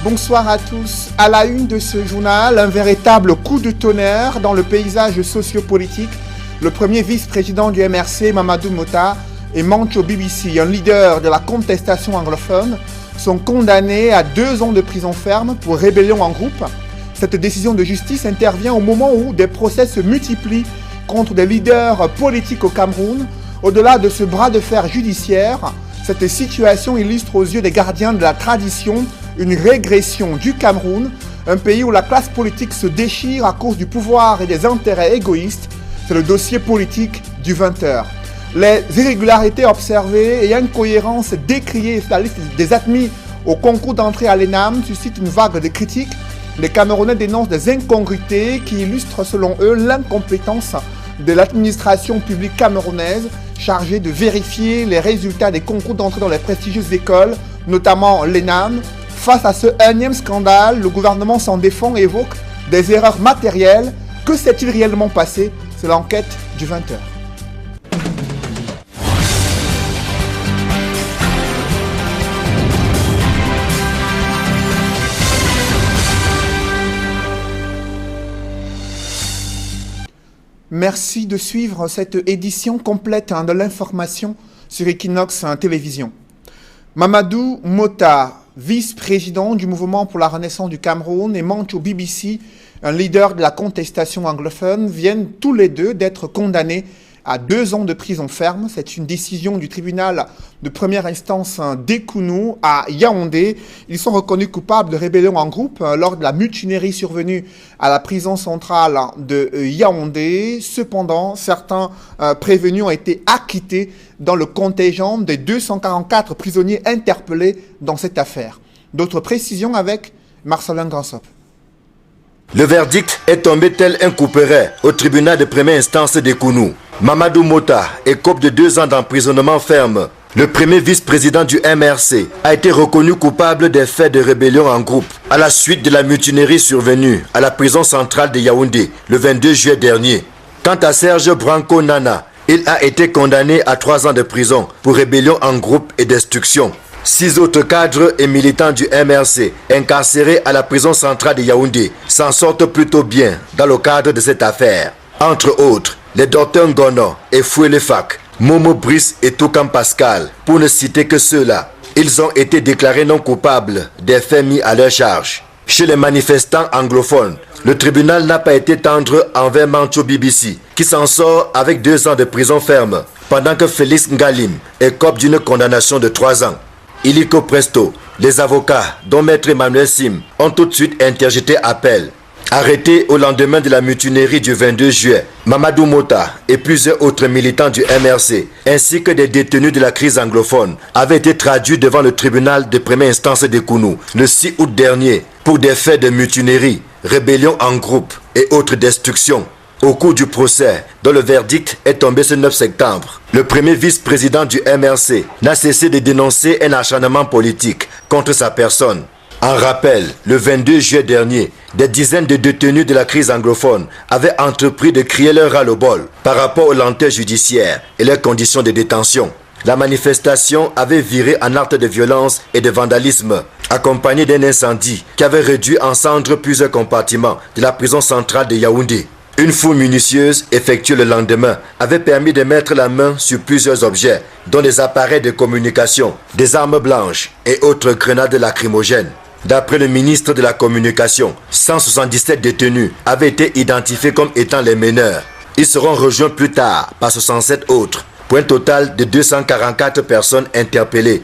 Bonsoir à tous. À la une de ce journal, un véritable coup de tonnerre dans le paysage sociopolitique. Le premier vice-président du MRC, Mamadou Mota, et Mancho BBC, un leader de la contestation anglophone, sont condamnés à 2 ans de prison ferme pour rébellion en groupe. Cette décision de justice intervient au moment où des procès se multiplient contre des leaders politiques au Cameroun. Au-delà de ce bras de fer judiciaire, cette situation illustre aux yeux des gardiens de la tradition une régression du Cameroun, un pays où la classe politique se déchire à cause du pouvoir et des intérêts égoïstes. C'est le dossier politique du 20h. Les irrégularités observées et incohérences décriées sur la liste des admis au concours d'entrée à l'ENAM suscitent une vague de critiques. Les Camerounais dénoncent des incongruités qui illustrent selon eux l'incompétence de l'administration publique camerounaise chargée de vérifier les résultats des concours d'entrée dans les prestigieuses écoles, notamment l'ENAM. Face à ce énième scandale, le gouvernement s'en défend et évoque des erreurs matérielles. Que s'est-il réellement passé? C'est l'enquête du 20h. Merci de suivre cette édition complète de l'information sur Equinox Télévision. Mamadou Mota, vice-président du mouvement pour la renaissance du Cameroun, et Mancho BBC, un leader de la contestation anglophone, viennent tous les deux d'être condamnés à 2 ans de prison ferme. C'est une décision du tribunal de première instance d'Ekounou à Yaoundé. Ils sont reconnus coupables de rébellion en groupe lors de la mutinerie survenue à la prison centrale de Yaoundé. Cependant, certains prévenus ont été acquittés dans le contingent des 244 prisonniers interpellés dans cette affaire. D'autres précisions avec Marcelin Gransop. Le verdict est tombé tel un couperet au tribunal de première instance d'Ekounou. Mamadou Mota écope de 2 ans d'emprisonnement ferme. Le premier vice-président du MRC a été reconnu coupable des faits de rébellion en groupe à la suite de la mutinerie survenue à la prison centrale de Yaoundé le 22 juillet dernier. Quant à Serge Branco Nana, il a été condamné à 3 ans de prison pour rébellion en groupe et destruction. 6 autres cadres et militants du MRC incarcérés à la prison centrale de Yaoundé s'en sortent plutôt bien dans le cadre de cette affaire. Entre autres, les docteurs Ngono et Fouele Fak, Momo Brice et Toukam Pascal, pour ne citer que ceux-là. Ils ont été déclarés non coupables des faits mis à leur charge. Chez les manifestants anglophones, le tribunal n'a pas été tendre envers Mancho BBC, qui s'en sort avec 2 ans de prison ferme, pendant que Félix Ngalim écope d'une condamnation de 3 ans. Illico presto, les avocats, dont Maître Emmanuel Sim, ont tout de suite interjeté appel. Arrêtés au lendemain de la mutinerie du 22 juillet, Mamadou Mota et plusieurs autres militants du MRC, ainsi que des détenus de la crise anglophone, avaient été traduits devant le tribunal de première instance d'Ekounou le 6 août dernier pour des faits de mutinerie, rébellion en groupe et autres destructions. Au cours du procès, dont le verdict est tombé ce 9 septembre, le premier vice-président du MRC n'a cessé de dénoncer un acharnement politique contre sa personne. En rappel, le 22 juillet dernier, des dizaines de détenus de la crise anglophone avaient entrepris de crier leur ras-le-bol par rapport aux lenteurs judiciaires et leurs conditions de détention. La manifestation avait viré en acte de violence et de vandalisme, accompagné d'un incendie qui avait réduit en cendres plusieurs compartiments de la prison centrale de Yaoundé. Une fouille minutieuse effectuée le lendemain avait permis de mettre la main sur plusieurs objets, dont des appareils de communication, des armes blanches et autres grenades lacrymogènes. D'après le ministre de la Communication, 177 détenus avaient été identifiés comme étant les meneurs. Ils seront rejoints plus tard par 67 autres, pour un total de 244 personnes interpellées.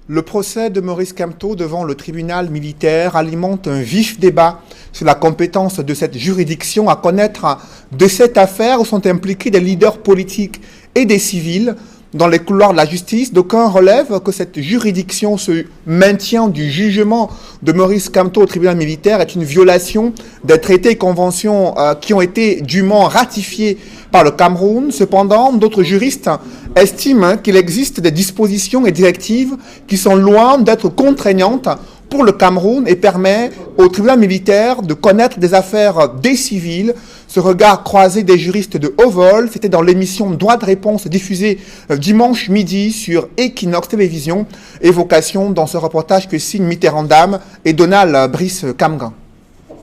Le procès de Maurice Kamto devant le tribunal militaire alimente un vif débat sur la compétence de cette juridiction à connaître de cette affaire où sont impliqués des leaders politiques et des civils. Dans les couloirs de la justice, d'aucuns relèvent que cette juridiction, ce maintien du jugement de Maurice Kamto au tribunal militaire est une violation des traités et conventions qui ont été dûment ratifiés par le Cameroun. Cependant, d'autres juristes estiment qu'il existe des dispositions et directives qui sont loin d'être contraignantes pour le Cameroun et permet au tribunal militaire de connaître des affaires des civils. Ce regard croisé des juristes de haut vol, c'était dans l'émission Droit de réponse diffusée dimanche midi sur Equinox Télévision. Évocation dans ce reportage que signe Mitterrand Dame et Donald Brice Kamgan.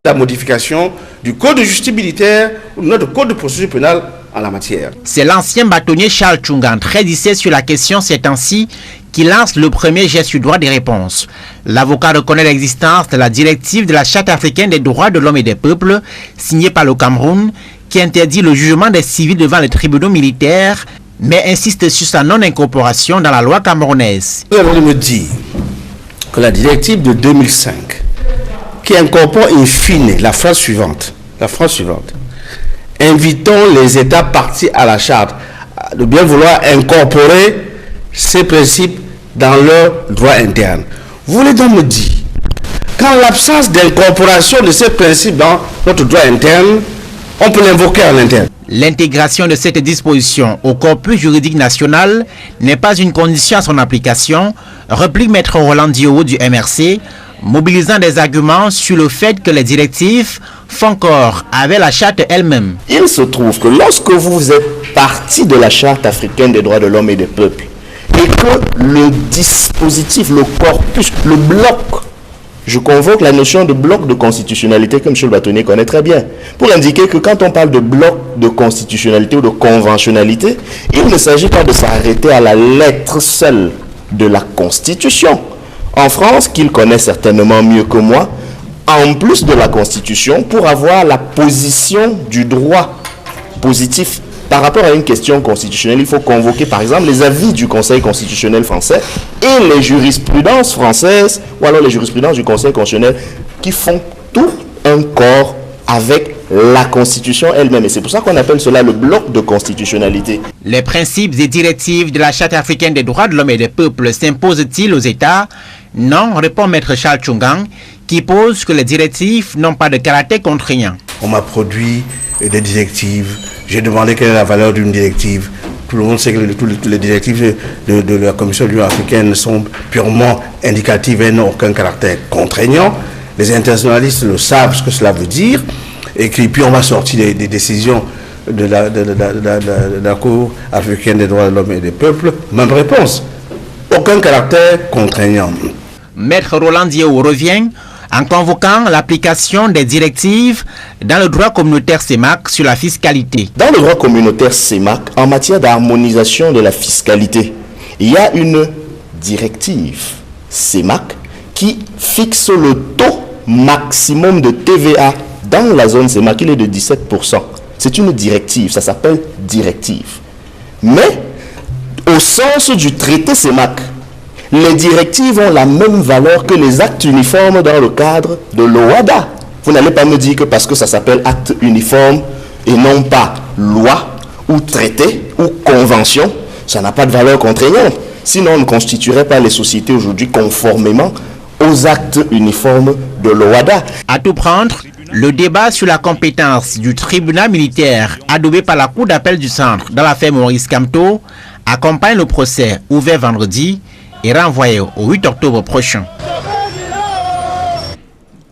La modification du code de justice militaire ou de notre code de procédure pénale en la matière. C'est l'ancien bâtonnier Charles Tchungan, très dissait sur la question ces temps-ci, qui lance le premier geste du droit des réponses. L'avocat reconnaît l'existence de la directive de la Charte africaine des droits de l'homme et des peuples, signée par le Cameroun, qui interdit le jugement des civils devant les tribunaux militaires, mais insiste sur sa non-incorporation dans la loi camerounaise. Nous allons me dire que la directive de 2005, qui incorpore in fine la phrase suivante, invitons les États partis à la charte de bien vouloir incorporer ces principes dans leur droit interne. Vous voulez donc me dire qu'en l'absence d'incorporation de ces principes dans notre droit interne, on peut l'invoquer en interne? L'intégration de cette disposition au corpus juridique national n'est pas une condition à son application, replique Maître Roland Diowo du MRC, mobilisant des arguments sur le fait que les directives font corps avec la charte elle-même. Il se trouve que lorsque vous êtes parti de la charte africaine des droits de l'homme et des peuples, et que le dispositif, le corpus, le bloc, je convoque la notion de bloc de constitutionnalité que M. le bâtonnier connaît très bien, pour indiquer que quand on parle de bloc de constitutionnalité ou de conventionnalité, il ne s'agit pas de s'arrêter à la lettre seule de la Constitution. En France, qu'il connaît certainement mieux que moi, en plus de la Constitution, pour avoir la position du droit positif par rapport à une question constitutionnelle, il faut convoquer par exemple les avis du Conseil constitutionnel français et les jurisprudences françaises, ou alors les jurisprudences du Conseil constitutionnel, qui font tout un corps avec la Constitution elle-même. Et c'est pour ça qu'on appelle cela le bloc de constitutionnalité. Les principes et directives de la Charte africaine des droits de l'homme et des peuples s'imposent-ils aux États? Non, répond Maître Charles Tchungan, qui pose que les directives n'ont pas de caractère contraignant. On m'a produit des directives, j'ai demandé quelle est la valeur d'une directive. Tout le monde sait que toutes les directives de la Commission de l'Union africaine sont purement indicatives et n'ont aucun caractère contraignant. Les internationalistes le savent ce que cela veut dire, et puis on va sortir des décisions de la Cour africaine des droits de l'homme et des peuples. Même réponse, aucun caractère contraignant. Maître Roland Diowo revient en convoquant l'application des directives dans le droit communautaire CEMAC sur la fiscalité. Dans le droit communautaire CEMAC, en matière d'harmonisation de la fiscalité, il y a une directive CEMAC qui fixe le taux maximum de TVA dans la zone CEMAC. Il est de 17%. C'est une directive, ça s'appelle directive. Mais, au sens du traité CEMAC, les directives ont la même valeur que les actes uniformes dans le cadre de l'OHADA. Vous n'allez pas me dire que parce que ça s'appelle acte uniforme et non pas loi ou traité ou convention, ça n'a pas de valeur contraignante. Sinon, on ne constituerait pas les sociétés aujourd'hui conformément aux actes uniformes de l'OHADA. À tout prendre, le débat sur la compétence du tribunal militaire adoubé par la Cour d'appel du Centre dans l'affaire Maurice Kamto accompagne le procès ouvert vendredi et renvoyé au 8 octobre prochain.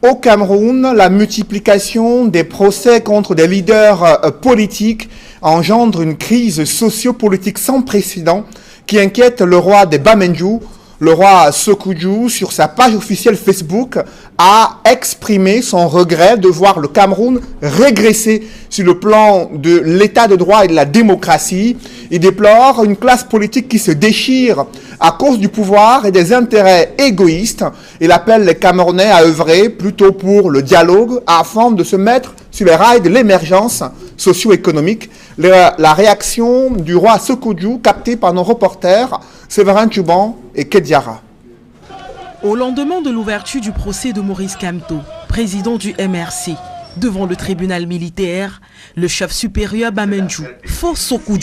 Au Cameroun, la multiplication des procès contre des leaders politiques engendre une crise sociopolitique sans précédent qui inquiète le roi des Bamenju. Le roi Sékou, sur sa page officielle Facebook, a exprimé son regret de voir le Cameroun régresser sur le plan de l'état de droit et de la démocratie. Il déplore une classe politique qui se déchire à cause du pouvoir et des intérêts égoïstes. Il appelle les Camerounais à œuvrer plutôt pour le dialogue afin de se mettre sur les rails de l'émergence socio-économique. La réaction du roi Sékou, captée par nos reporters Séverin Tchouban et Kediara. Au lendemain de l'ouverture du procès de Maurice Kamto, président du MRC, devant le tribunal militaire, le chef supérieur Bamenju, Fo Sékou,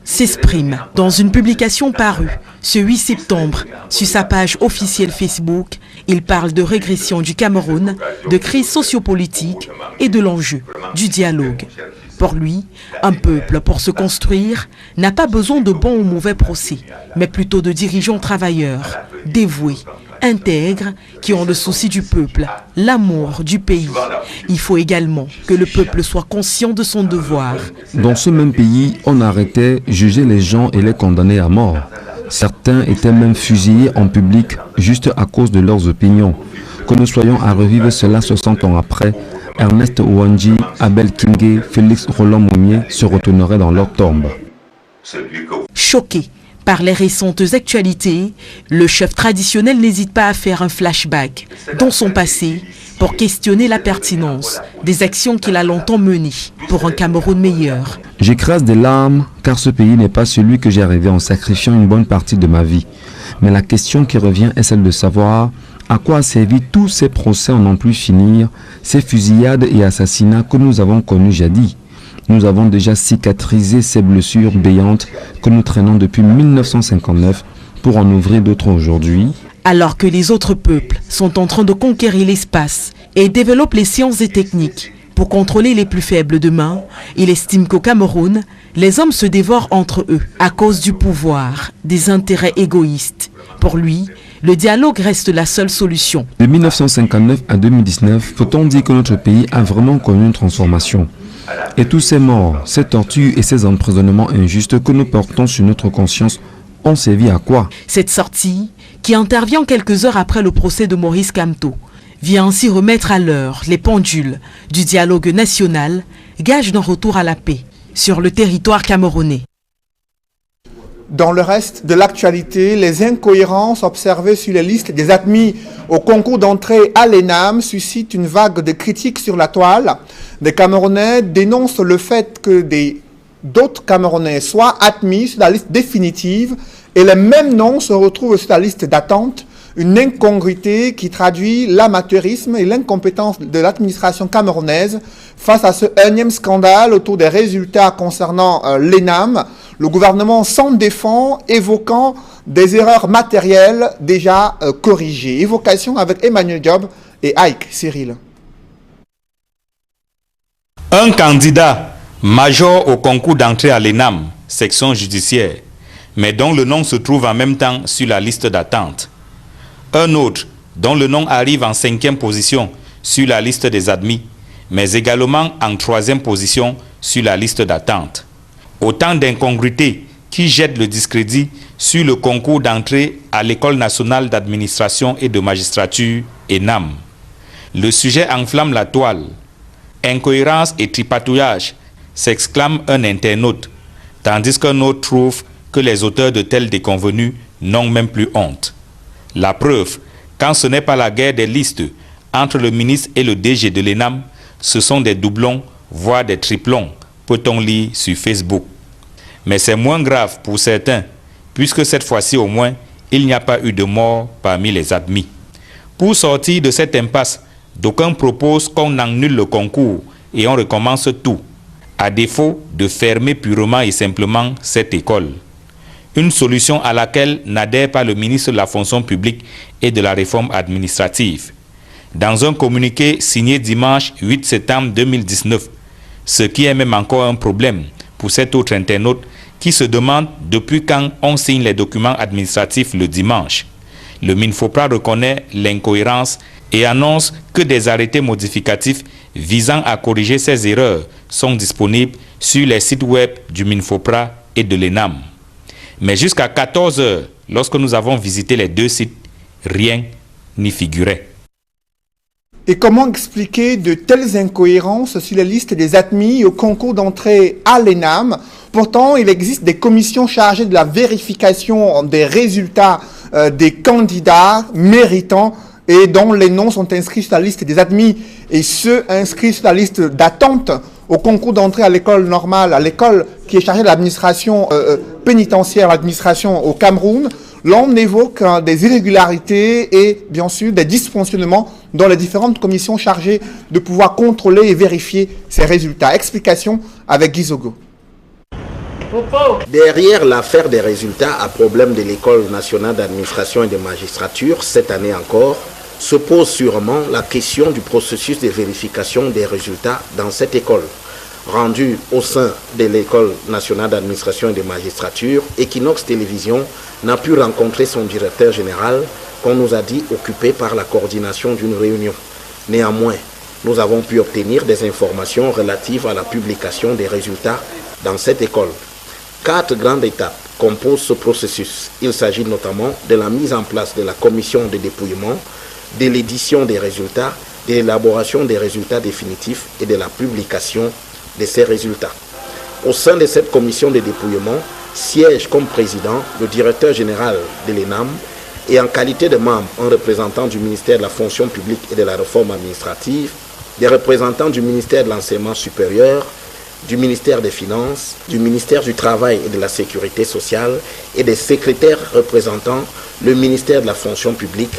s'exprime dans une publication parue ce 8 septembre sur sa page officielle Facebook. Il parle de régression du Cameroun, de crise sociopolitique et de l'enjeu du dialogue. Pour lui, un peuple, pour se construire, n'a pas besoin de bons ou mauvais procès, mais plutôt de dirigeants travailleurs, dévoués, intègres qui ont le souci du peuple, l'amour du pays. Il faut également que le peuple soit conscient de son devoir. Dans ce même pays, on arrêtait, jugeait les gens et les condamnait à mort. Certains étaient même fusillés en public juste à cause de leurs opinions. Que nous soyons à revivre cela 60 ans après, Ernest Ouandji, Abel Kingé, Félix Roland-Moumié se retourneraient dans leur tombe. Choqué par les récentes actualités, le chef traditionnel n'hésite pas à faire un flashback dans son passé pour questionner la pertinence des actions qu'il a longtemps menées pour un Cameroun meilleur. J'écrase des larmes car ce pays n'est pas celui que j'ai rêvé en sacrifiant une bonne partie de ma vie. Mais la question qui revient est celle de savoir à quoi a servi tous ces procès en n'en plus finir, ces fusillades et assassinats que nous avons connus jadis. Nous avons déjà cicatrisé ces blessures béantes que nous traînons depuis 1959 pour en ouvrir d'autres aujourd'hui. Alors que les autres peuples sont en train de conquérir l'espace et développent les sciences et techniques pour contrôler les plus faibles demain, il estime qu'au Cameroun, les hommes se dévorent entre eux à cause du pouvoir, des intérêts égoïstes. Pour lui, le dialogue reste la seule solution. De 1959 à 2019, peut-on dire que notre pays a vraiment connu une transformation? Et tous ces morts, ces tortures et ces emprisonnements injustes que nous portons sur notre conscience ont servi à quoi? Cette sortie, qui intervient quelques heures après le procès de Maurice Kamto, vient ainsi remettre à l'heure les pendules du dialogue national, gage d'un retour à la paix sur le territoire camerounais. Dans le reste de l'actualité, les incohérences observées sur les listes des admis au concours d'entrée à l'ENAM suscitent une vague de critiques sur la toile. Des Camerounais dénoncent le fait que d'autres Camerounais soient admis sur la liste définitive et les mêmes noms se retrouvent sur la liste d'attente. Une incongruité qui traduit l'amateurisme et l'incompétence de l'administration camerounaise face à ce énième scandale autour des résultats concernant l'ENAM. Le gouvernement s'en défend, évoquant des erreurs matérielles déjà corrigées. Évocation avec Emmanuel Diop et Ike Cyril. Un candidat major au concours d'entrée à l'ENAM, section judiciaire, mais dont le nom se trouve en même temps sur la liste d'attente. Un autre, dont le nom arrive en 5e position sur la liste des admis, mais également en 3e position sur la liste d'attente. Autant d'incongruités qui jettent le discrédit sur le concours d'entrée à l'École nationale d'administration et de magistrature, ENAM. Le sujet enflamme la toile. Incohérence et tripatouillage, s'exclame un internaute, tandis qu'un autre trouve que les auteurs de telles déconvenues n'ont même plus honte. La preuve, quand ce n'est pas la guerre des listes entre le ministre et le DG de l'ENAM, ce sont des doublons, voire des triplons, peut-on lire sur Facebook. Mais c'est moins grave pour certains, puisque cette fois-ci au moins, il n'y a pas eu de mort parmi les admis. Pour sortir de cette impasse, d'aucuns proposent qu'on annule le concours et on recommence tout, à défaut de fermer purement et simplement cette école. Une solution à laquelle n'adhère pas le ministre de la fonction publique et de la réforme administrative. Dans un communiqué signé dimanche 8 septembre 2019, ce qui est même encore un problème pour cet autre internaute qui se demande depuis quand on signe les documents administratifs le dimanche. Le Minfopra reconnaît l'incohérence et annonce que des arrêtés modificatifs visant à corriger ces erreurs sont disponibles sur les sites web du Minfopra et de l'ENAM. Mais jusqu'à 14 h, lorsque nous avons visité les deux sites, rien n'y figurait. Et comment expliquer de telles incohérences sur les listes des admis au concours d'entrée à l'ENAM? Pourtant, il existe des commissions chargées de la vérification des résultats des candidats méritants et dont les noms sont inscrits sur la liste des admis et ceux inscrits sur la liste d'attente au concours d'entrée à l'école normale, à l'école qui est chargée de l'administration pénitentiaire, l'administration au Cameroun. L'on évoque des irrégularités et bien sûr des dysfonctionnements dans les différentes commissions chargées de pouvoir contrôler et vérifier ces résultats. Explication avec Guy Zogo. Derrière l'affaire des résultats à problème de l'École nationale d'administration et de magistrature, cette année encore, se pose sûrement la question du processus de vérification des résultats dans cette école. Rendu au sein de l'École nationale d'administration et de magistrature, Equinox Télévision n'a pu rencontrer son directeur général, qu'on nous a dit occupé par la coordination d'une réunion. Néanmoins, nous avons pu obtenir des informations relatives à la publication des résultats dans cette école. 4 grandes étapes composent ce processus. Il s'agit notamment de la mise en place de la commission de dépouillement, de l'édition des résultats, de l'élaboration des résultats définitifs et de la publication de ces résultats. Au sein de cette commission de dépouillement, siège comme président le directeur général de l'ENAM et en qualité de membre, un représentant du ministère de la fonction publique et de la réforme administrative, des représentants du ministère de l'enseignement supérieur, du ministère des Finances, du ministère du Travail et de la Sécurité sociale et des secrétaires représentant le ministère de la fonction publique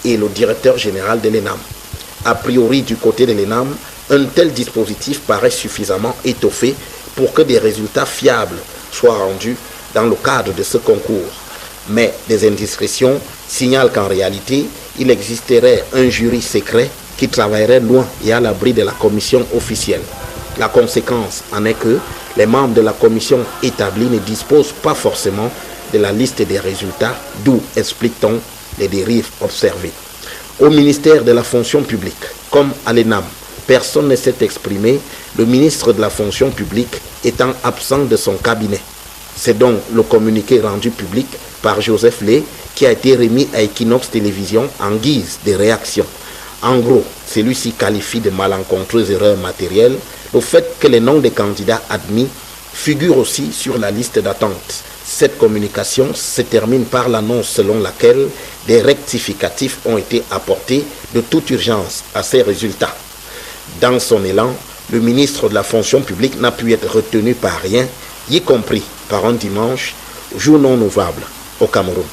et le directeur général de l'ENAM. A priori, du côté de l'ENAM, un tel dispositif paraît suffisamment étoffé pour que des résultats fiables soient rendus dans le cadre de ce concours. Mais des indiscrétions signalent qu'en réalité, il existerait un jury secret qui travaillerait loin et à l'abri de la commission officielle. La conséquence en est que les membres de la commission établie ne disposent pas forcément de la liste des résultats, d'où explique-t-on les dérives observées. Au ministère de la fonction publique, comme à l'ENAM, personne ne s'est exprimé, le ministre de la fonction publique étant absent de son cabinet. C'est donc le communiqué rendu public par Joseph Lé qui a été remis à Equinox Télévision en guise de réaction. En gros, celui-ci qualifie de malencontreuse erreur matérielle le fait que les noms des candidats admis figurent aussi sur la liste d'attente. Cette communication se termine par l'annonce selon laquelle des rectificatifs ont été apportés de toute urgence à ces résultats. Dans son élan, le ministre de la fonction publique n'a pu être retenu par rien, y compris par un dimanche, jour non ouvrable au Cameroun.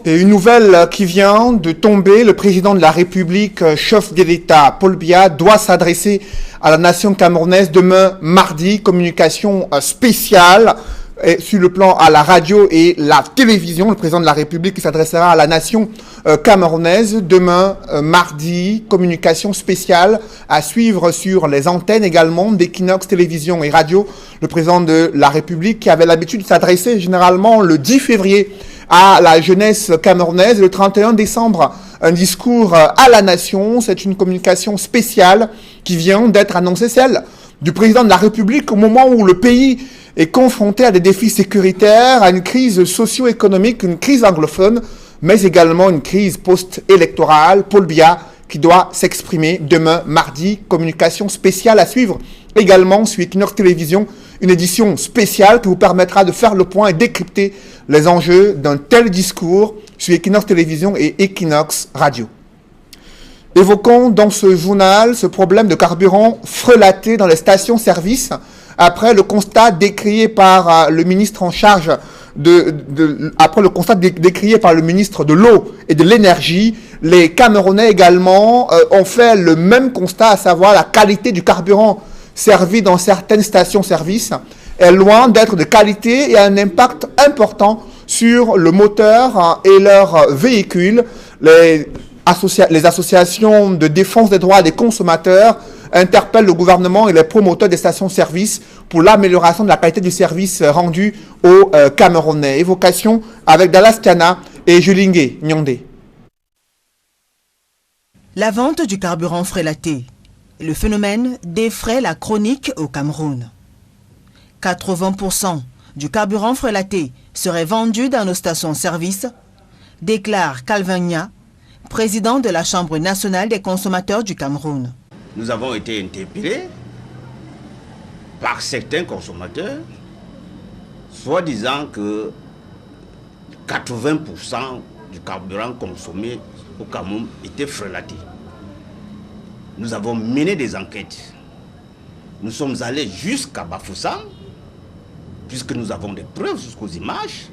Et une nouvelle qui vient de tomber, le président de la République, chef de l'État, Paul Biya, doit s'adresser à la nation camerounaise demain mardi, communication spéciale sur le plan à la radio et la télévision. Le président de la République qui s'adressera à la nation camerounaise demain mardi, communication spéciale à suivre sur les antennes également d'Equinox Télévision et Radio. Le président de la République qui avait l'habitude de s'adresser généralement le 10 février à la jeunesse camerounaise, le 31 décembre, un discours à la nation. C'est une communication spéciale qui vient d'être annoncée, celle du président de la République au moment où le pays est confronté à des défis sécuritaires, à une crise socio-économique, une crise anglophone, mais également une crise post-électorale. Paul Biya qui doit s'exprimer demain mardi, communication spéciale à suivre également sur Equinox Télévision, une édition spéciale qui vous permettra de faire le point et décrypter les enjeux d'un tel discours sur Equinox Télévision et Equinox Radio. Évoquons dans ce journal ce problème de carburant frelaté dans les stations-service après le constat décrié par le ministre en charge après le constat décrié par le ministre de l'eau et de l'énergie. Les Camerounais également ont fait le même constat, à savoir la qualité du carburant servi dans certaines stations-service est loin d'être de qualité et a un impact important sur le moteur et leurs véhicules. Les associations de défense des droits des consommateurs interpellent le gouvernement et les promoteurs des stations-service pour l'amélioration de la qualité du service rendu aux Camerounais. Évocation avec Dallas Tiana et Julingue Nyondé. La vente du carburant frelaté. Le phénomène défraie la chronique au Cameroun. 80% du carburant frelaté serait vendu dans nos stations-service, déclare Calvagna, président de la Chambre nationale des consommateurs du Cameroun. Nous avons été interpellés par certains consommateurs, soi-disant que 80% du carburant consommé au Cameroun était frelaté. Nous avons mené des enquêtes. Nous sommes allés jusqu'à Bafoussam, puisque nous avons des preuves jusqu'aux images.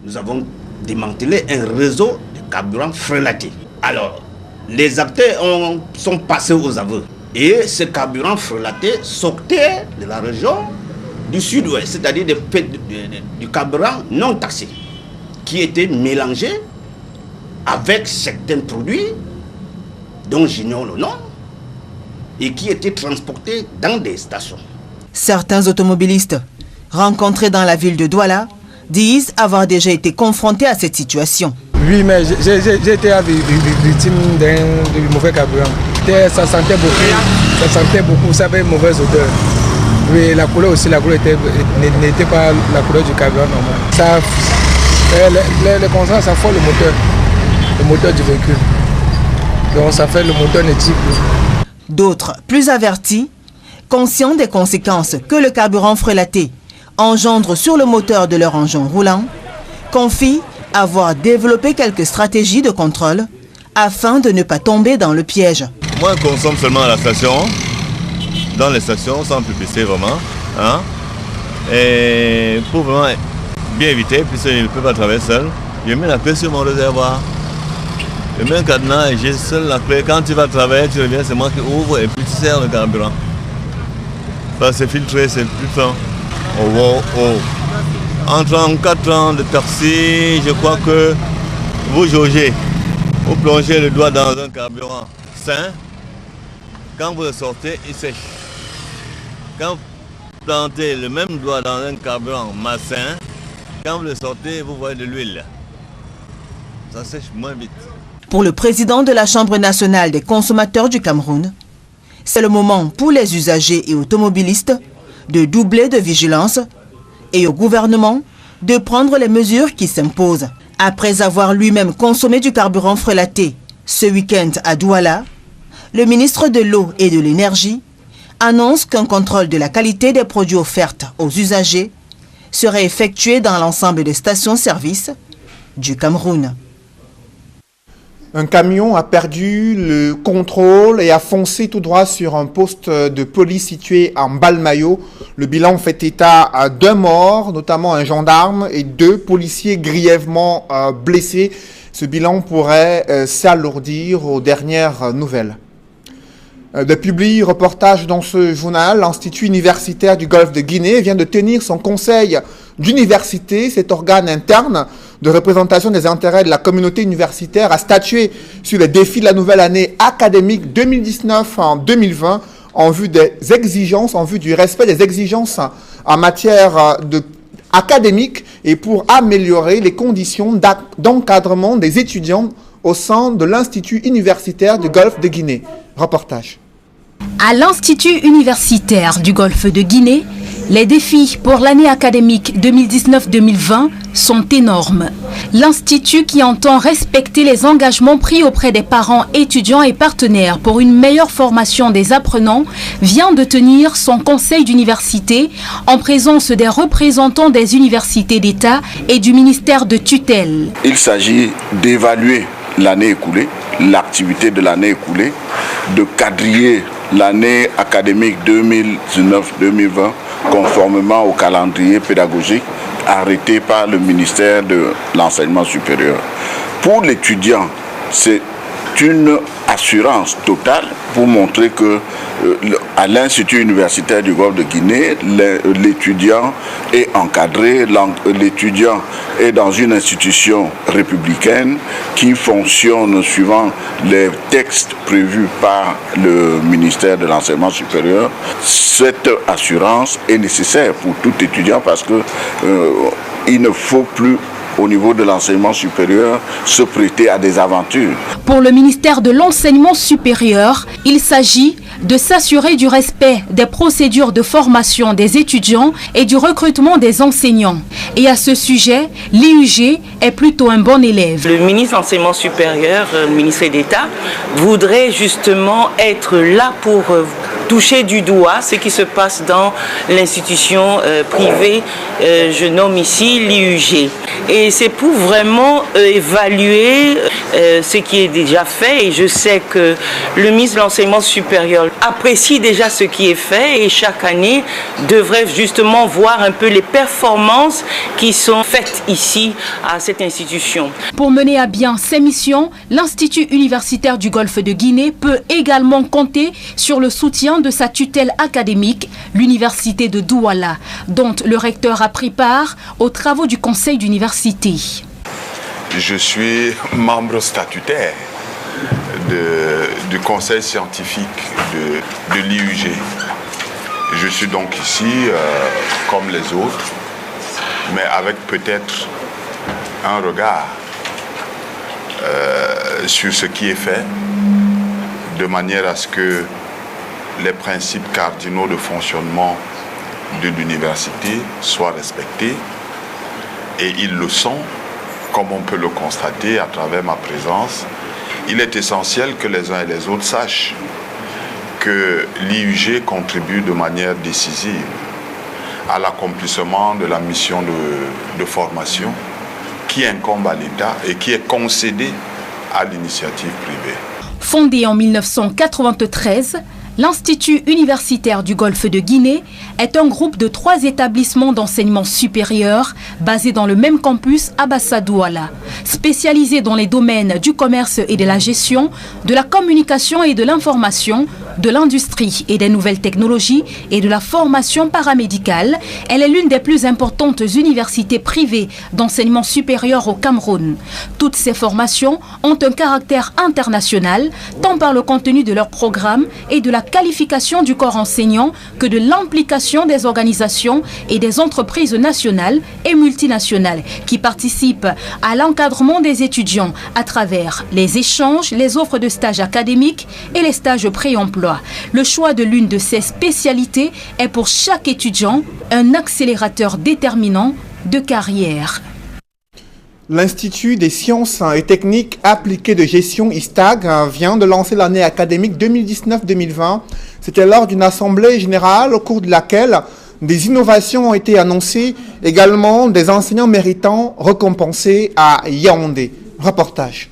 Nous avons démantelé un réseau de carburant frelaté. Alors, les acteurs sont passés aux aveux. Et ce carburant frelaté sortait de la région du sud-ouest, c'est-à-dire du carburant non taxé, qui était mélangé avec certains produits dont j'ignore le nom, et qui étaient transportés dans des stations. Certains automobilistes rencontrés dans la ville de Douala disent avoir déjà été confrontés à cette situation. Oui, mais j'ai été victime d'un mauvais carburant. Ça sentait beaucoup, ça avait une mauvaise odeur. Oui, la couleur aussi, n'était pas la couleur du carburant normal. Le concentre, ça fout le moteur du véhicule. Donc ça fait le moteur ne tire plus. D'autres, plus avertis, conscients des conséquences que le carburant frélaté engendre sur le moteur de leur engin roulant, confient avoir développé quelques stratégies de contrôle afin de ne pas tomber dans le piège. Moi, je consomme seulement à la station, dans les stations, sans publicité vraiment. Hein? Et pour vraiment bien éviter, puisque je ne peux pas travailler seul, je mets la clé sur mon réservoir. Je mets un cadenas et j'ai seul la clé. Quand tu vas travailler, tu reviens, c'est moi qui ouvre et puis tu sers le carburant. Ça, c'est filtré, c'est plus fin. Entre 4 ans de taxi, je crois que vous jaugez, vous plongez le doigt dans un carburant sain. Quand vous le sortez, il sèche. Quand vous plantez le même doigt dans un carburant malsain, quand vous le sortez, vous voyez de l'huile. Ça sèche moins vite. Pour le président de la Chambre nationale des consommateurs du Cameroun, c'est le moment pour les usagers et automobilistes de doubler de vigilance et au gouvernement de prendre les mesures qui s'imposent. Après avoir lui-même consommé du carburant frélaté ce week-end à Douala, le ministre de l'Eau et de l'Énergie annonce qu'un contrôle de la qualité des produits offerts aux usagers serait effectué dans l'ensemble des stations-service du Cameroun. Un camion a perdu le contrôle et a foncé tout droit sur un poste de police situé en Balmayo. Le bilan fait état d'un mort, notamment un gendarme, et 2 policiers grièvement blessés. Ce bilan pourrait s'alourdir aux dernières nouvelles. De publier reportage dans ce journal, l'Institut universitaire du Golfe de Guinée vient de tenir son conseil d'université. Cet organe interne de représentation des intérêts de la communauté universitaire a statué sur les défis de la nouvelle année académique 2019-2020 en vue des exigences, en vue du respect des exigences en matière académique et pour améliorer les conditions d'encadrement des étudiants au sein de l'Institut universitaire du Golfe de Guinée. Reportage. À l'Institut universitaire du Golfe de Guinée, les défis pour l'année académique 2019-2020 sont énormes. L'Institut, qui entend respecter les engagements pris auprès des parents, étudiants et partenaires pour une meilleure formation des apprenants, vient de tenir son conseil d'université en présence des représentants des universités d'État et du ministère de tutelle. Il s'agit d'évaluer l'année écoulée, l'activité de l'année écoulée, de quadriller l'année académique 2019-2020 conformément au calendrier pédagogique arrêté par le ministère de l'Enseignement supérieur. Pour l'étudiant, c'est une assurance totale pour montrer que à l'Institut universitaire du Golfe de Guinée, l'étudiant est encadré, l'étudiant est dans une institution républicaine qui fonctionne suivant les textes prévus par le ministère de l'Enseignement supérieur. Cette assurance est nécessaire pour tout étudiant parce que il ne faut plus au niveau de l'enseignement supérieur, se prêter à des aventures. Pour le ministère de l'Enseignement supérieur, il s'agit de s'assurer du respect des procédures de formation des étudiants et du recrutement des enseignants. Et à ce sujet, l'IUG est plutôt un bon élève. Le ministre de l'Enseignement supérieur, le ministre d'État, voudrait justement être là pour toucher du doigt ce qui se passe dans l'institution privée, je nomme ici l'IUG. Et c'est pour vraiment évaluer ce qui est déjà fait. Et je sais que le ministre de l'Enseignement supérieur apprécie déjà ce qui est fait et chaque année devrait justement voir un peu les performances qui sont faites ici à cette institution. Pour mener à bien ses missions, l'Institut universitaire du Golfe de Guinée peut également compter sur le soutien de sa tutelle académique, l'université de Douala, dont le recteur a pris part aux travaux du conseil d'université. Je suis membre statutaire du conseil scientifique de l'IUG. Je suis donc ici comme les autres, mais avec peut-être un regard sur ce qui est fait, de manière à ce que les principes cardinaux de fonctionnement de l'université soient respectés. Et ils le sont, comme on peut le constater à travers ma présence. Il est essentiel que les uns et les autres sachent que l'IUG contribue de manière décisive à l'accomplissement de la mission de formation qui incombe à l'État et qui est concédée à l'initiative privée. Fondé en 1993, l'Institut universitaire du Golfe de Guinée est un groupe de 3 établissements d'enseignement supérieur basés dans le même campus à Bassa-Douala, spécialisés dans les domaines du commerce et de la gestion, de la communication et de l'information, de l'industrie et des nouvelles technologies et de la formation paramédicale. Elle est l'une des plus importantes universités privées d'enseignement supérieur au Cameroun. Toutes ces formations ont un caractère international, tant par le contenu de leurs programmes et de la qualification du corps enseignant que de l'implication des organisations et des entreprises nationales et multinationales qui participent à l'encadrement des étudiants à travers les échanges, les offres de stages académiques et les stages pré-emploi. Le choix de l'une de ces spécialités est pour chaque étudiant un accélérateur déterminant de carrière. L'Institut des sciences et techniques appliquées de gestion ISTAG vient de lancer l'année académique 2019-2020. C'était lors d'une assemblée générale au cours de laquelle des innovations ont été annoncées, également des enseignants méritants récompensés à Yaoundé. Reportage.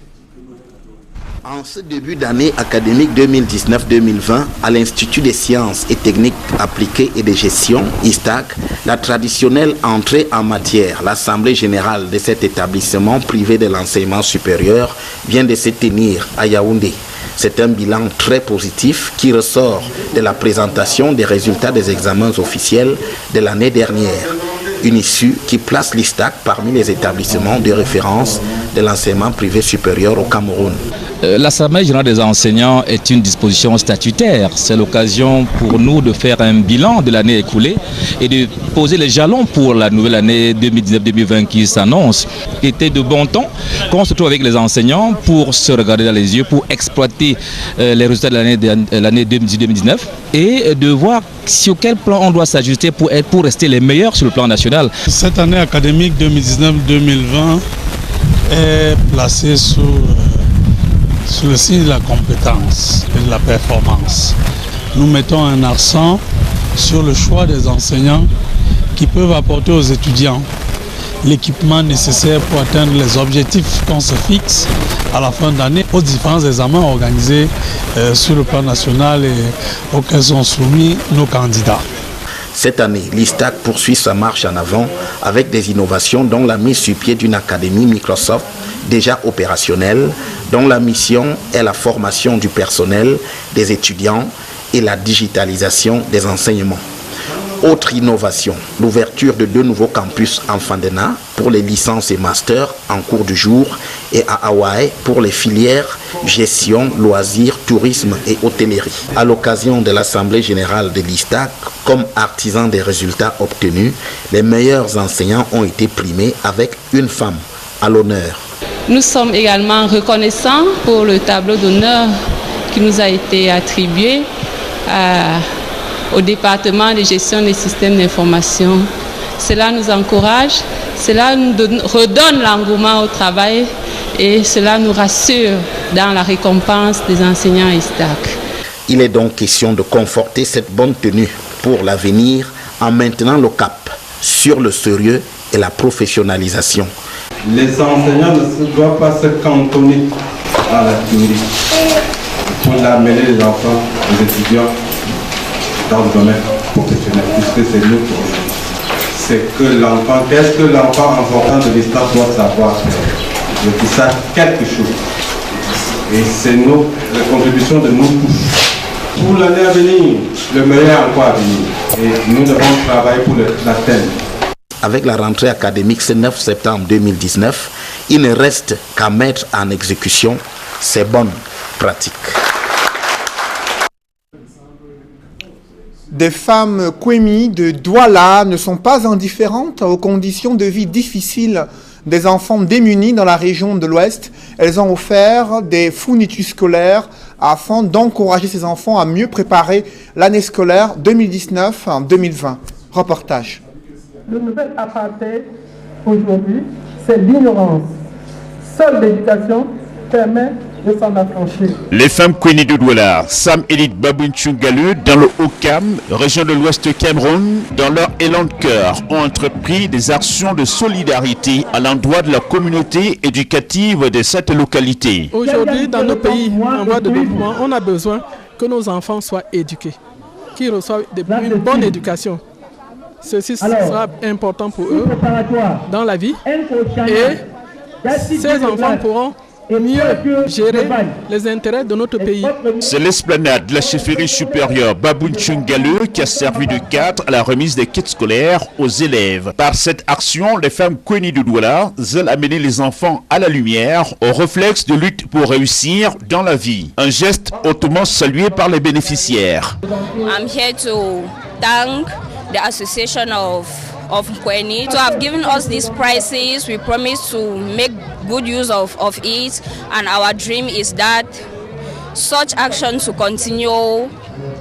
En ce début d'année académique 2019-2020, à l'Institut des sciences et techniques appliquées et de gestion, ISTAG, la traditionnelle entrée en matière, l'Assemblée générale de cet établissement privé de l'enseignement supérieur vient de se tenir à Yaoundé. C'est un bilan très positif qui ressort de la présentation des résultats des examens officiels de l'année dernière. Une issue qui place l'ISTAG parmi les établissements de référence de l'enseignement privé supérieur au Cameroun. L'Assemblée générale des enseignants est une disposition statutaire. C'est l'occasion pour nous de faire un bilan de l'année écoulée et de poser les jalons pour la nouvelle année 2019-2020 qui s'annonce. Il était de bon temps qu'on se trouve avec les enseignants pour se regarder dans les yeux, pour exploiter les résultats de l'année 2019 et de voir sur quel plan on doit s'ajuster pour rester les meilleurs sur le plan national. Cette année académique 2019-2020 est placée sous le signe de la compétence et de la performance. Nous mettons un accent sur le choix des enseignants qui peuvent apporter aux étudiants l'équipement nécessaire pour atteindre les objectifs qu'on se fixe à la fin d'année aux différents examens organisés sur le plan national et auxquels sont soumis nos candidats. Cette année, l'ISTAG poursuit sa marche en avant avec des innovations dont la mise sur pied d'une académie Microsoft déjà opérationnelle, dont la mission est la formation du personnel, des étudiants et la digitalisation des enseignements. Autre innovation, l'ouverture de 2 nouveaux campus en Fandena pour les licences et masters en cours du jour et à Hawaï pour les filières gestion, loisirs, tourisme et hôtellerie. À l'occasion de l'Assemblée générale de l'ISTAG, comme artisans des résultats obtenus, les meilleurs enseignants ont été primés avec une femme à l'honneur. Nous sommes également reconnaissants pour le tableau d'honneur qui nous a été attribué au département de gestion des systèmes d'information. Cela nous encourage, cela nous redonne l'engouement au travail et cela nous rassure dans la récompense des enseignants ISTAG. Il est donc question de conforter cette bonne tenue pour l'avenir en maintenant le cap sur le sérieux et la professionnalisation. Les enseignants ne doivent pas se cantonner à la théorie. Il faut amener les enfants, les étudiants dans le domaine professionnel, puisque c'est nous pour eux. C'est que l'enfant, qu'est-ce que l'enfant en sortant de l'ISTAG doit savoir faire? Qu'il sache quelque chose. Et c'est la contribution de nous tous. Pour l'année à venir, le meilleur encore à venir. Et nous devons travailler pour l'atteindre. Avec la rentrée académique ce 9 septembre 2019, il ne reste qu'à mettre en exécution ces bonnes pratiques. Des femmes Kwemi de Douala ne sont pas indifférentes aux conditions de vie difficiles des enfants démunis dans la région de l'Ouest. Elles ont offert des fournitures scolaires afin d'encourager ces enfants à mieux préparer l'année scolaire 2019-2020. Reportage. Le nouvel apartheid aujourd'hui, c'est l'ignorance. Seule l'éducation permet de s'en affranchir. Les femmes Kweni de Douala, Sam Elite Babounchungalu, dans le Haut-Cam, région de l'Ouest Cameroun, dans leur élan de cœur, ont entrepris des actions de solidarité à l'endroit de la communauté éducative de cette localité. Aujourd'hui, dans nos pays en voie de développement, on a besoin que nos enfants soient éduqués, qu'ils reçoivent une bonne éducation. Ceci sera important pour eux dans la vie et ces enfants pourront mieux gérer les intérêts de notre pays. C'est l'esplanade de la chefferie supérieure Babounchungalu qui a servi de cadre à la remise des kits scolaires aux élèves. Par cette action, les femmes Kweni de Douala veulent amener les enfants à la lumière, au réflexe de lutte pour réussir dans la vie. Un geste hautement salué par les bénéficiaires. I'm here to thank the association of Kweni to have given us these prizes. We promise to make good use of it, and our dream is that such actions will continue,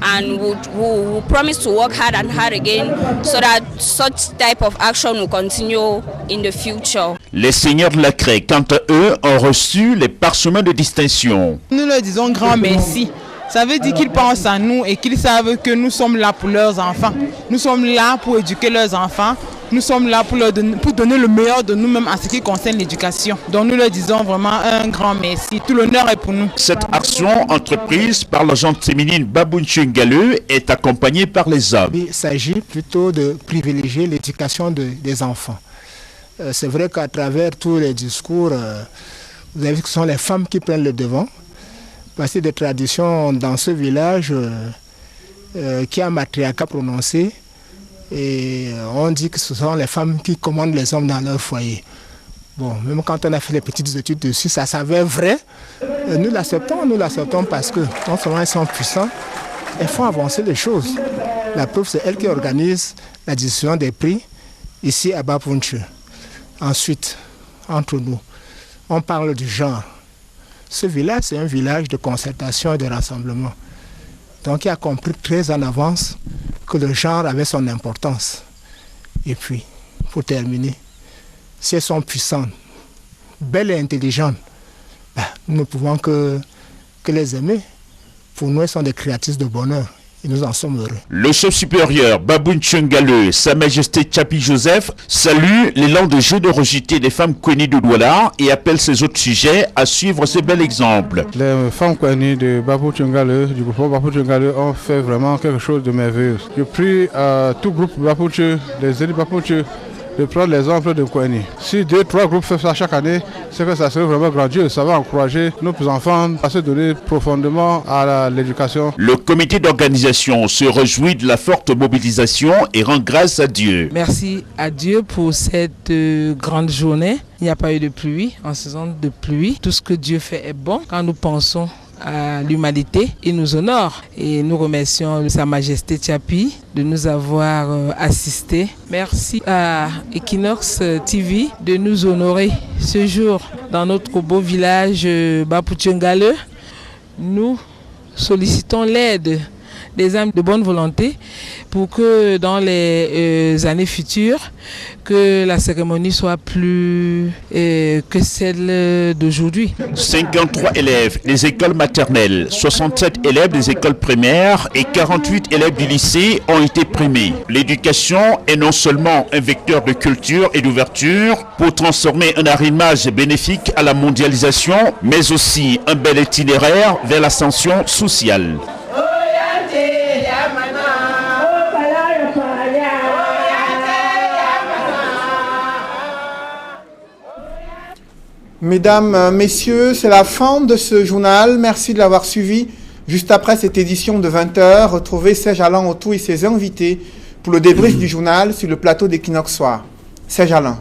and we promise to work hard and hard again so that such type of action will continue in the future. Les seigneurs de la Craie, quant à eux, ont reçu les parchemins de distinction. Nous leur disons grand merci. Ça veut dire qu'ils pensent à nous et qu'ils savent que nous sommes là pour leurs enfants. Nous sommes là pour éduquer leurs enfants. Nous sommes là pour donner le meilleur de nous-mêmes en ce qui concerne l'éducation. Donc nous leur disons vraiment un grand merci. Tout l'honneur est pour nous. Cette action entreprise par l'agente féminine Babounchungalu est accompagnée par les hommes. Il s'agit plutôt de privilégier l'éducation des enfants. C'est vrai qu'à travers tous les discours, vous avez vu que ce sont les femmes qui prennent le devant. Parce que des traditions dans ce village qui a matriarcat prononcé, et on dit que ce sont les femmes qui commandent les hommes dans leur foyer. Bon, même quand on a fait les petites études dessus, ça s'avère vrai. Nous l'acceptons parce que non seulement elles sont puissantes, elles font avancer les choses. La preuve, c'est elles qui organisent la distribution des prix ici à Babounchou. Ensuite, entre nous, on parle du genre. Ce village, c'est un village de concertation et de rassemblement. Donc, il a compris très en avance que le genre avait son importance. Et puis, pour terminer, si elles sont puissantes, belles et intelligentes, nous ne pouvons que les aimer. Pour nous, elles sont des créatrices de bonheur. Et nous en sommes heureux. Le chef supérieur Babounchungalu, Sa Majesté Tchapi Joseph, salue l'élan de générosité des femmes Kweni de Douala et appelle ses autres sujets à suivre ce bel exemple. Les femmes Kweni de Babounchungalu, du groupe Babounchungalu, ont fait vraiment quelque chose de merveilleux. Je prie à tout groupe Babounchou, les élites Babounchou, de prendre l'exemple de Kweni. Si 2-3 groupes font ça chaque année, c'est que ça serait vraiment grandiose. Ça va encourager nos enfants à se donner profondément à l'éducation. Le comité d'organisation se réjouit de la forte mobilisation et rend grâce à Dieu. Merci à Dieu pour cette grande journée. Il n'y a pas eu de pluie, en saison de pluie. Tout ce que Dieu fait est bon. Quand nous pensons à l'humanité, il nous honore et nous remercions Sa Majesté Tchapi de nous avoir assistés. Merci à Equinox TV de nous honorer ce jour dans notre beau village Babounchungalu. Nous sollicitons l'aide des âmes de bonne volonté pour que dans les années futures, que la cérémonie soit plus que celle d'aujourd'hui. 53 élèves des écoles maternelles, 67 élèves des écoles primaires et 48 élèves du lycée ont été primés. L'éducation est non seulement un vecteur de culture et d'ouverture pour transformer un arrimage bénéfique à la mondialisation, mais aussi un bel itinéraire vers l'ascension sociale. Mesdames, messieurs, c'est la fin de ce journal. Merci de l'avoir suivi. Juste après cette édition de 20h, retrouvez Serge Alain Autou et ses invités pour le débrief du journal sur le plateau d'Equinox Soir. Serge Alain.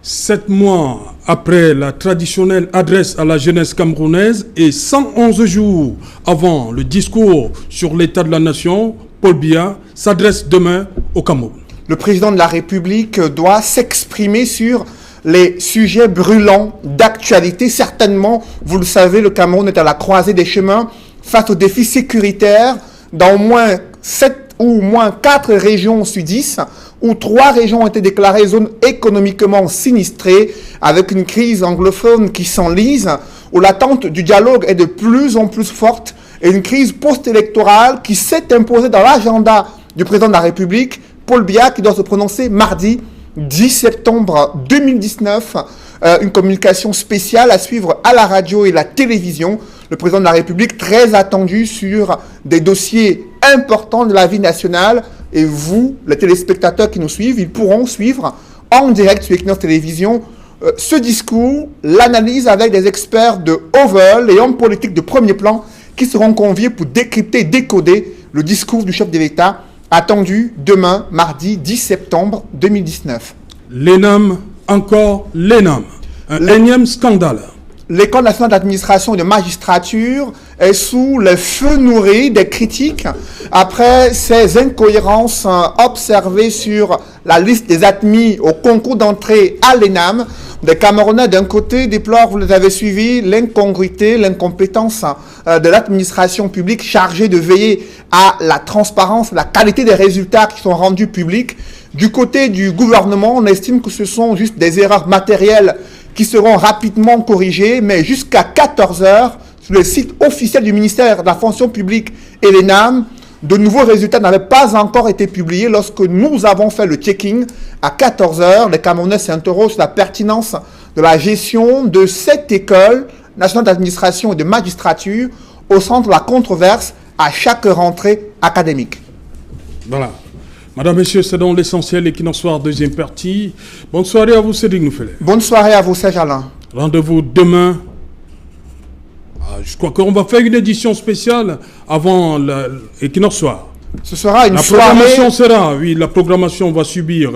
7 mois après la traditionnelle adresse à la jeunesse camerounaise et 111 jours avant le discours sur l'état de la nation, Paul Biya s'adresse demain au Cameroun. Le président de la République doit s'exprimer sur les sujets brûlants d'actualité. Certainement, vous le savez, le Cameroun est à la croisée des chemins face aux défis sécuritaires dans au moins 7 ou au moins 4 régions sur 10, où 3 régions ont été déclarées zones économiquement sinistrées, avec une crise anglophone qui s'enlise, où l'attente du dialogue est de plus en plus forte, et une crise post-électorale qui s'est imposée dans l'agenda du président de la République, Paul Biya, qui doit se prononcer mardi 10 septembre 2019. Une communication spéciale à suivre à la radio et la télévision. Le président de la République très attendu sur des dossiers importants de la vie nationale. Et vous, les téléspectateurs qui nous suivent, ils pourront suivre en direct sur Equinox Télévision ce discours, l'analyse avec des experts de haut vol et hommes politiques de premier plan qui seront conviés pour décrypter et décoder le discours du chef de l'État attendu demain, mardi 10 septembre 2019. L'ENAM, encore l'ENAM. Un énième scandale. L'École nationale d'administration et de magistrature est sous le feu nourri des critiques après ces incohérences observées sur la liste des admis au concours d'entrée à l'ENAM. Des Camerounais, d'un côté, déplorent, vous les avez suivis, l'incongruité, l'incompétence de l'administration publique chargée de veiller à la transparence, la qualité des résultats qui sont rendus publics. Du côté du gouvernement, on estime que ce sont juste des erreurs matérielles qui seront rapidement corrigées, mais jusqu'à 14 h, sur le site officiel du ministère de la fonction publique et l'ENAM, de nouveaux résultats n'avaient pas encore été publiés. Lorsque nous avons fait le checking à 14 h, les Camerounais s'interrogent sur la pertinence de la gestion de cette école nationale d'administration et de magistrature au centre de la controverse à chaque rentrée académique. Voilà. Madame, Messieurs, c'est donc l'essentiel Equinox Soir, deuxième partie. Bonne soirée à vous, Cédric Nouffelet. Bonne soirée à vous, Serge Alain. Rendez-vous demain. Je crois qu'on va faire une édition spéciale avant l'Equinox Soir. Ce sera une soirée... La programmation sera, oui, la programmation va subir.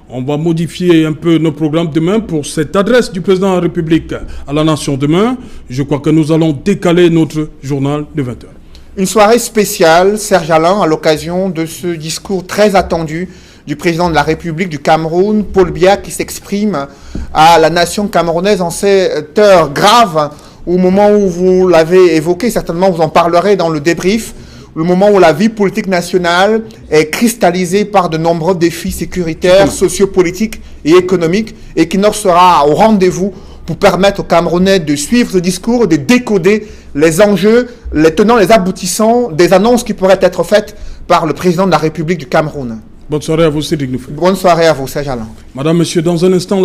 On va modifier un peu nos programmes demain pour cette adresse du président de la République à la nation demain. Je crois que nous allons décaler notre journal de 20 h. Une soirée spéciale, Serge Alain, à l'occasion de ce discours très attendu du président de la République du Cameroun, Paul Biya, qui s'exprime à la nation camerounaise en cette heure grave, au moment où vous l'avez évoqué, certainement vous en parlerez dans le débrief, le moment où la vie politique nationale est cristallisée par de nombreux défis sécuritaires, sociopolitiques et économiques, et qui sera au rendez-vous pour permettre aux Camerounais de suivre ce discours, de décoder les enjeux, les tenants, les aboutissants des annonces qui pourraient être faites par le président de la République du Cameroun. Bonne soirée à vous, Cédric Nouffelet. Bonne soirée à vous, Serge Alain. Madame, Monsieur, dans un instant...